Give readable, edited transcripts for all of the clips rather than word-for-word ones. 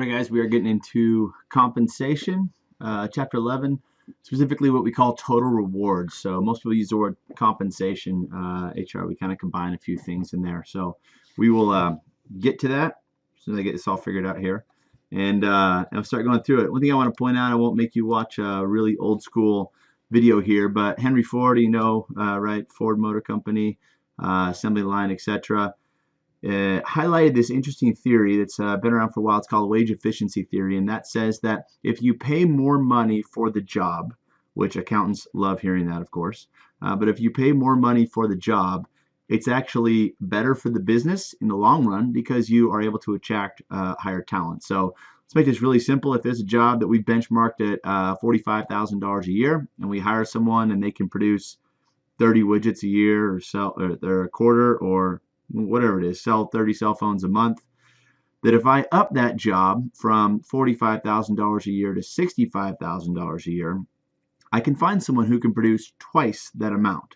Alright guys, we are getting into compensation, chapter 11, specifically what we call total rewards. So most people use the word compensation. HR, we kind of combine a few things in there. So we will get to that as soon as I get this all figured out here. And I'll start going through it. One thing I want to point out, I won't make you watch a really old school video here, but Henry Ford, you know, right, Ford Motor Company, assembly line, etc. Highlighted this interesting theory that's been around for a while. It's called wage efficiency theory, and that says that if you pay more money for the job, which accountants love hearing that, of course, but if you pay more money for the job, it's actually better for the business in the long run because you are able to attract higher talent. So let's make this really simple. If there's a job that we benchmarked at $45,000 a year, and we hire someone and they can produce 30 widgets a year or sell or a quarter or whatever it is, sell 30 cell phones a month, that if I up that job from $45,000 a year to $65,000 a year, I can find someone who can produce twice that amount.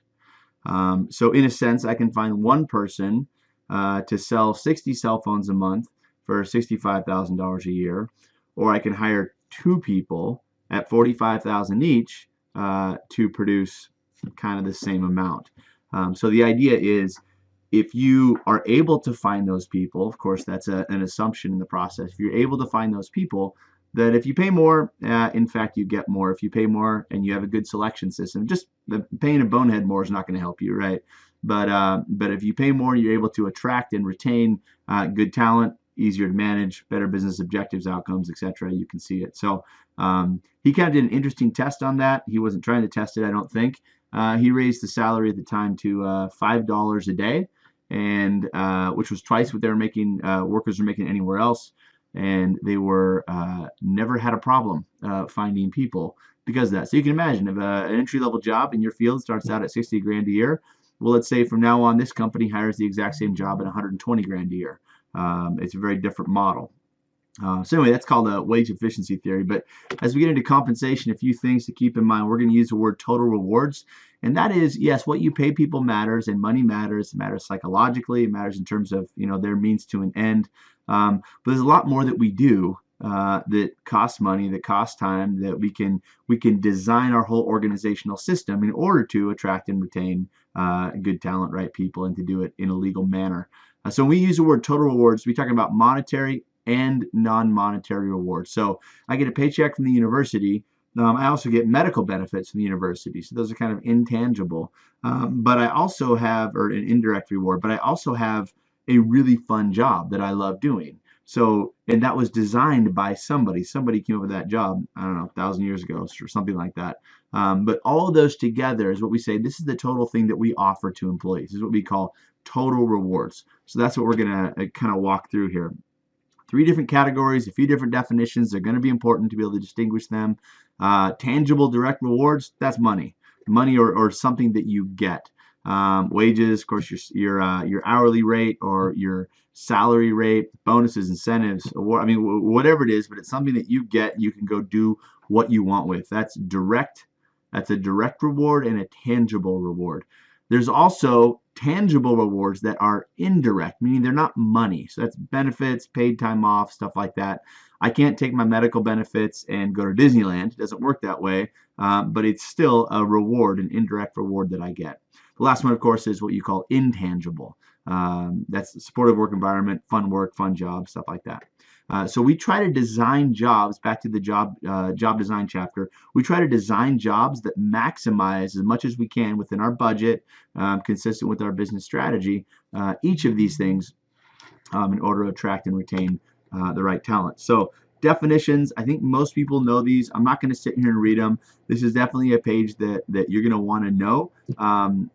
So in a sense, I can find one person to sell 60 cell phones a month for $65,000 a year, or I can hire two people at $45,000 each to produce kind of the same amount. So the idea is, if you are able to find those people, of course that's an assumption in the process, if you're able to find those people, that if you pay more, in fact you get more. If you pay more and you have a good selection system, just paying a bonehead more is not going to help you, right? But if you pay more, you're able to attract and retain good talent, easier to manage, better business objectives, outcomes, etc. You can see it. So he kind of did an interesting test on that. He wasn't trying to test it, I don't think. He raised the salary at the time to $5 a day, and which was twice what they were making, workers were making anywhere else, and they were never had a problem finding people because of that. So you can imagine if an entry-level job in your field starts out at 60 grand a year, well, let's say from now on this company hires the exact same job at 120 grand a year. It's a very different model. So anyway, that's called a wage efficiency theory. But as we get into compensation, a few things to keep in mind. We're going to use the word total rewards. And that is, yes, what you pay people matters, and money matters. It matters psychologically. It matters in terms of, you know, their means to an end. But there's a lot more that we do that costs money, that costs time, that we can design our whole organizational system in order to attract and retain good talent, right people, and to do it in a legal manner. So when we use the word total rewards, we're talking about monetary and non-monetary rewards. So I get a paycheck from the university. I also get medical benefits from the university. So those are kind of intangible. But I also have, or an indirect reward, but I also have a really fun job that I love doing. So, and that was designed by somebody. Somebody came up with that job, I don't know, 1,000 years ago or something like that. But all of those together is what we say, this is the total thing that we offer to employees. This is what we call total rewards. So that's what we're going to kind of walk through here. 3 different categories, a few different definitions. They're going to be important to be able to distinguish them. Tangible direct rewards, that's money. Money or something that you get. Wages, of course, your hourly rate or your salary rate, bonuses, incentives, or, I mean, whatever it is, but it's something that you get, you can go do what you want with. That's direct. That's a direct reward and a tangible reward. There's also tangible rewards that are indirect, meaning they're not money. So that's benefits, paid time off, stuff like that. I can't take my medical benefits and go to Disneyland. It doesn't work that way, but it's still a reward, an indirect reward that I get. The last one, of course, is what you call intangible. That's a supportive work environment, fun work, fun job, stuff like that. So we try to design jobs, back to the job design chapter, we try to design jobs that maximize as much as we can within our budget, consistent with our business strategy, each of these things in order to attract and retain the right talent. So definitions, I think most people know these. I'm not going to sit here and read them. This is definitely a page that you're going to want to know,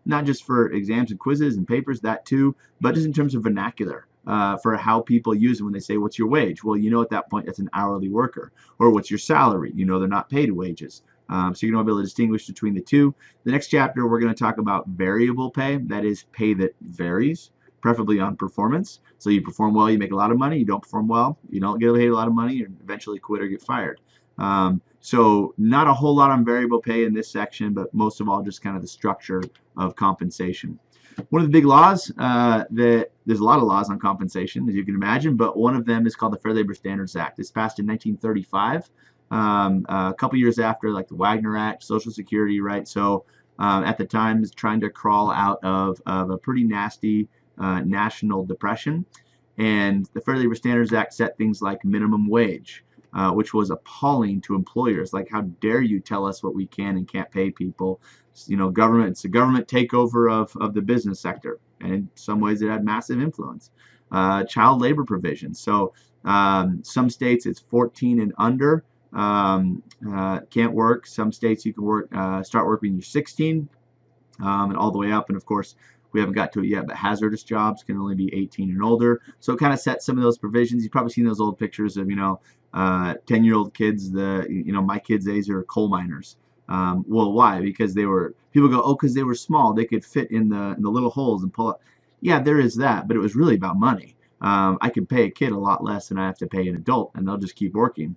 not just for exams and quizzes and papers, that too, but just in terms of vernacular. For how people use it when they say, what's your wage? Well, you know at that point that's an hourly worker. Or what's your salary? You know they're not paid wages. So you're going to be able to distinguish between the two. The next chapter we're going to talk about variable pay. That is pay that varies, preferably on performance. So you perform well, you make a lot of money. You don't perform well, you don't get paid a lot of money, and eventually quit or get fired. So not a whole lot on variable pay in this section, but most of all just kind of the structure of compensation. One of the big laws, there's a lot of laws on compensation, as you can imagine, but one of them is called the Fair Labor Standards Act. It's passed in 1935, a couple years after like the Wagner Act, Social Security, right? So at the time, is trying to crawl out of a pretty nasty national depression. And the Fair Labor Standards Act set things like minimum wage, which was appalling to employers. Like, how dare you tell us what we can and can't pay people? You know, government, it's a government takeover of the business sector, and in some ways it had massive influence. Child labor provisions. So some states it's 14 and under, can't work. Some states you can work, start working when you're 16, and all the way up. And of course, we haven't got to it yet, but hazardous jobs can only be 18 and older. So it kind of sets some of those provisions. You've probably seen those old pictures of, 10-year-old kids. My kids' age are coal miners. Well, why? Because people go, oh, because they were small, they could fit in the little holes and pull up. Yeah, there is that, but it was really about money. I can pay a kid a lot less than I have to pay an adult, and they'll just keep working.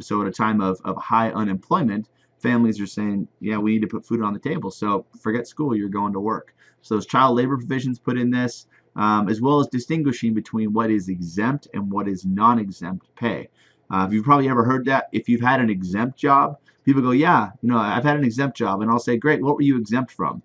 So at a time of high unemployment, families are saying, yeah, we need to put food on the table. So forget school, you're going to work. So those child labor provisions put in this, as well as distinguishing between what is exempt and what is non-exempt pay. You've probably ever heard that. If you've had an exempt job, people go, yeah, I've had an exempt job. And I'll say, great, what were you exempt from?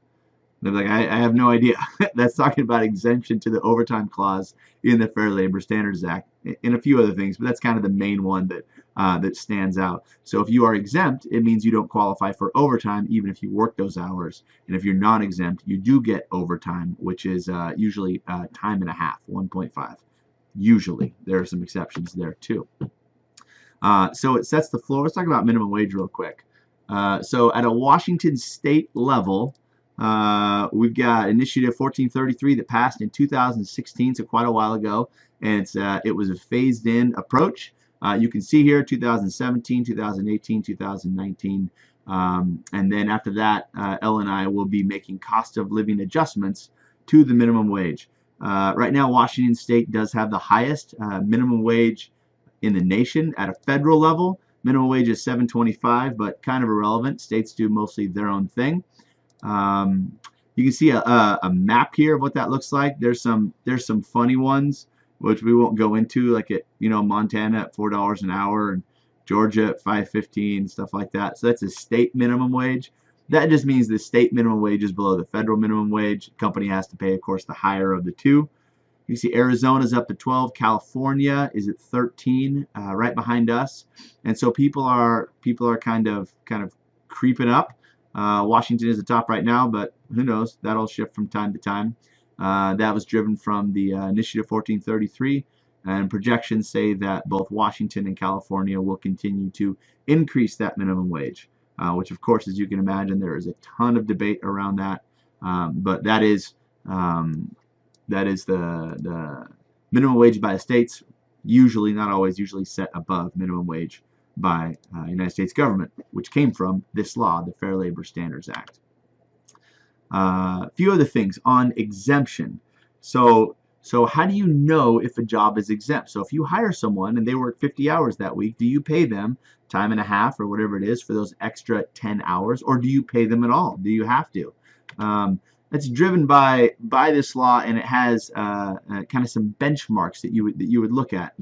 They're like, I have no idea. That's talking about exemption to the overtime clause in the Fair Labor Standards Act and a few other things, but that's kind of the main one that stands out. So if you are exempt, it means you don't qualify for overtime even if you work those hours. And if you're non-exempt, you do get overtime, which is usually time and a half, 1.5. Usually. There are some exceptions there too. So it sets the floor. Let's talk about minimum wage real quick. So at a Washington state level, we've got Initiative 1433 that passed in 2016, so quite a while ago, and it was a phased-in approach. You can see here 2017, 2018, 2019, and then after that, Elle and I will be making cost of living adjustments to the minimum wage. Right now, Washington State does have the highest minimum wage in the nation at a federal level. Minimum wage is $7.25, but kind of irrelevant. States do mostly their own thing. You can see a map here of what that looks like. There's some funny ones which we won't go into, like at Montana at $4 an hour and Georgia at $5.15, stuff like that. So that's a state minimum wage. That just means the state minimum wage is below the federal minimum wage. Company has to pay, of course, the higher of the two. You see Arizona's up to 12. California is at 13, right behind us. And so people are kind of creeping up. Washington is the top right now, but who knows? That'll shift from time to time. That was driven from the Initiative 1433, and projections say that both Washington and California will continue to increase that minimum wage, which, of course, as you can imagine, there is a ton of debate around that. But that is the minimum wage by the states, usually, not always, usually set above minimum wage by United States government, which came from this law, the Fair Labor Standards Act. A few other things on exemption. So how do you know if a job is exempt? So if you hire someone and they work 50 hours that week, do you pay them time and a half or whatever it is for those extra 10 hours, or do you pay them at all? Do you have to? That's driven by this law, and it has kind of some benchmarks that you would look at.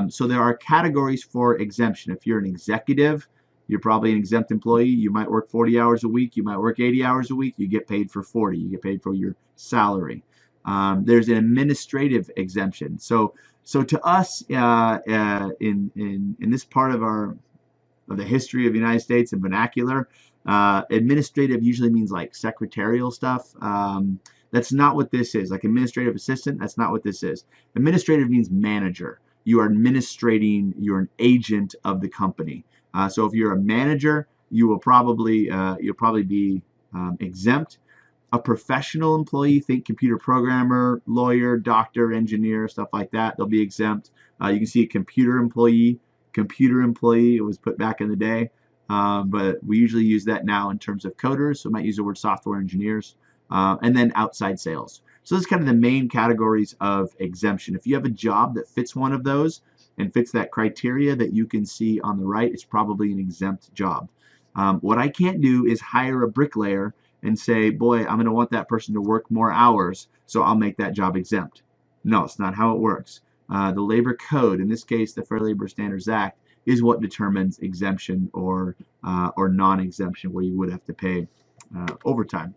So there are categories for exemption. If you're an executive, you're probably an exempt employee. You might work 40 hours a week. You might work 80 hours a week. You get paid for 40. You get paid for your salary. There's an administrative exemption. So to us, in this part of the history of the United States and vernacular, administrative usually means like secretarial stuff. That's not what this is. Like administrative assistant, that's not what this is. Administrative means manager. You are administrating. You're an agent of the company. So if you're a manager, you'll probably be exempt. A professional employee, think computer programmer, lawyer, doctor, engineer, stuff like that, they'll be exempt. You can see a computer employee. It was put back in the day, but we usually use that now in terms of coders, so we might use the word software engineers, and then outside sales. So those are kind of the main categories of exemption. If you have a job that fits one of those and fits that criteria that you can see on the right, it's probably an exempt job. What I can't do is hire a bricklayer and say, boy, I'm going to want that person to work more hours, so I'll make that job exempt. No, it's not how it works. The labor code, in this case the Fair Labor Standards Act, is what determines exemption or non-exemption, where you would have to pay overtime.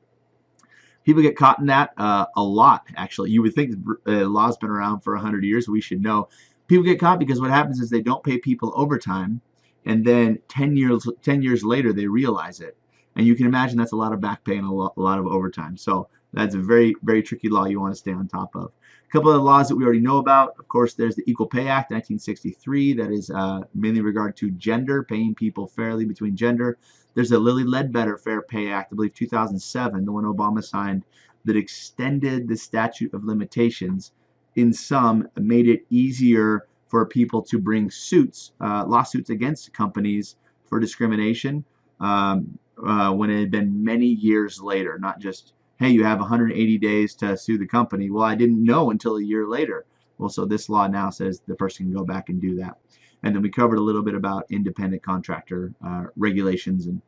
People get caught in that a lot, actually. You would think the law's been around for 100 years. We should know. People get caught because what happens is they don't pay people overtime, and then 10 years later they realize it. And you can imagine that's a lot of back pay and a lot of overtime. So that's a very, very tricky law you want to stay on top of. A couple of the laws that we already know about, of course, there's the Equal Pay Act, 1963. That is mainly in regard to gender, paying people fairly between gender. There's the Lilly Ledbetter Fair Pay Act, I believe 2007, the one Obama signed, that extended the statute of limitations. In some, made it easier for people to bring suits, lawsuits against companies for discrimination when it had been many years later, not just, hey, you have 180 days to sue the company. Well, I didn't know until a year later. Well, so this law now says the person can go back and do that. And then we covered a little bit about independent contractor regulations and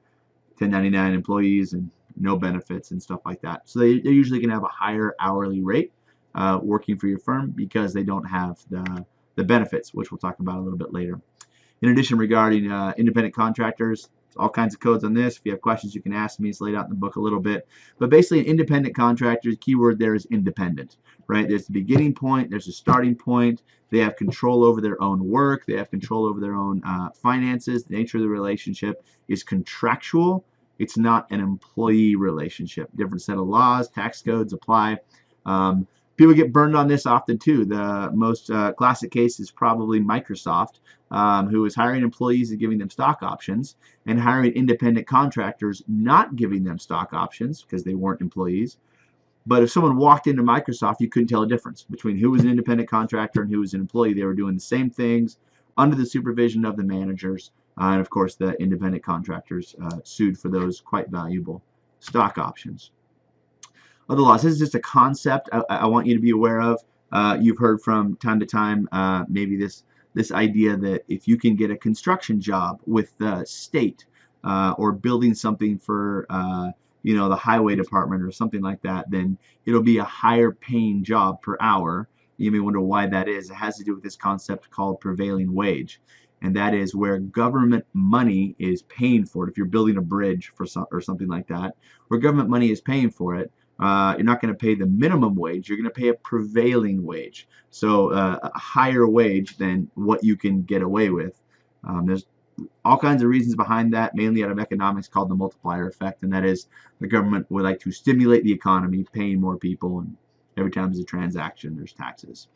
1099 employees and no benefits and stuff like that. So they're usually going to have a higher hourly rate working for your firm because they don't have the benefits, which we'll talk about a little bit later. In addition, regarding independent contractors, all kinds of codes on this. If you have questions, you can ask me. It's laid out in the book a little bit. But basically, an independent contractor, the key word there is independent, right? There's the beginning point. There's a starting point. They have control over their own work. They have control over their own finances. The nature of the relationship is contractual. It's not an employee relationship. Different set of laws, tax codes apply. People get burned on this often too. The most classic case is probably Microsoft, who is hiring employees and giving them stock options, and hiring independent contractors not giving them stock options because they weren't employees. But if someone walked into Microsoft, you couldn't tell a difference between who was an independent contractor and who was an employee. They were doing the same things under the supervision of the managers. And of course, the independent contractors sued for those quite valuable stock options. Other laws. This is just a concept I want you to be aware of. You've heard from time to time maybe this idea that if you can get a construction job with the state or building something for the highway department or something like that, then it'll be a higher paying job per hour. You may wonder why that is. It has to do with this concept called prevailing wage. And that is where government money is paying for it. If you're building a bridge for or something like that, where government money is paying for it, you're not going to pay the minimum wage. You're going to pay a prevailing wage. So a higher wage than what you can get away with. There's all kinds of reasons behind that, mainly out of economics, called the multiplier effect. And that is the government would like to stimulate the economy, paying more people. And every time there's a transaction, there's taxes.